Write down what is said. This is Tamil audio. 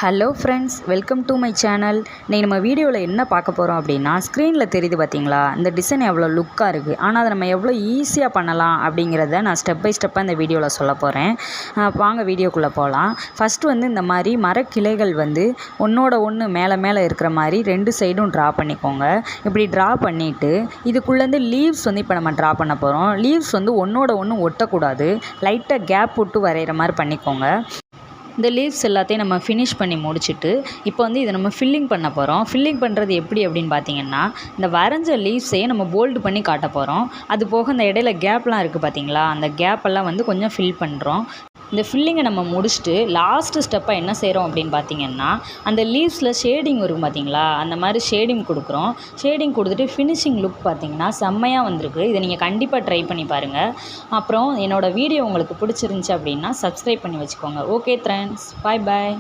Hello friends, welcome to my channel. இன்றைக்கி நம்ம வீடியோவில் என்ன பார்க்க போகிறோம் அப்படின்னா, ஸ்க்ரீனில் தெரியுது பார்த்தீங்களா, இந்த டிசைன் எவ்வளோ லுக்காக இருக்குது. ஆனால் அதை நம்ம எவ்வளோ ஈஸியாக பண்ணலாம் அப்படிங்கிறத நான் ஸ்டெப் பை ஸ்டெப்பாக இந்த வீடியோவில் சொல்ல போகிறேன். வாங்க வீடியோக்குள்ளே போகலாம். ஃபஸ்ட்டு இந்த மாதிரி மரக்கிளைகள் ஒன்றோட ஒன்று மேலே இருக்கிற மாதிரி 2 சைடும் ட்ரா பண்ணிக்கோங்க. இப்படி ட்ரா பண்ணிவிட்டு இதுக்குள்ளேருந்து லீவ்ஸ் இப்போ நம்ம ட்ரா பண்ண போகிறோம். லீவ்ஸ் ஒன்றோட ஒன்று ஒட்டக்கூடாது, லைட்டாக கேப் விட்டு வரைகிற மாதிரி பண்ணிக்கோங்க. இந்த லீவ்ஸ் எல்லாத்தையும் நம்ம ஃபினிஷ் பண்ணி முடிச்சுட்டு இப்போ இதை நம்ம ஃபில்லிங் பண்ண போகிறோம். ஃபில்லிங் பண்ணுறது எப்படி அப்படின்னு பார்த்தீங்கன்னா, இந்த வரைஞ்ச லீவ்ஸையே நம்ம போல்டு பண்ணி காட்ட போகிறோம். அது போக இந்த இடையில கேப்லாம் இருக்குது பார்த்தீங்களா, அந்த கேப்பெல்லாம் கொஞ்சம் ஃபில் பண்ணுறோம். இந்த ஃபில்லிங்கை நம்ம முடிச்சுட்டு லாஸ்ட்டு ஸ்டெப்பாக என்ன செய்கிறோம் அப்படின்னு பார்த்தீங்கன்னா, அந்த லீவ்ஸில் ஷேடிங் இருக்கும் பார்த்தீங்களா, அந்த மாதிரி ஷேடிங் கொடுக்குறோம். ஷேடிங் கொடுத்துட்டு ஃபினிஷிங் லுக் பார்த்தீங்கன்னா செம்மையாக வந்திருக்கு. இதை நீங்கள் கண்டிப்பாக ட்ரை பண்ணி பாருங்கள். அப்புறம் என்னோடய வீடியோ உங்களுக்கு பிடிச்சிருந்துச்சி அப்படின்னா சப்ஸ்கிரைப் பண்ணி வச்சுக்கோங்க. ஓகே ஃப்ரெண்ட்ஸ், பாய் பாய்.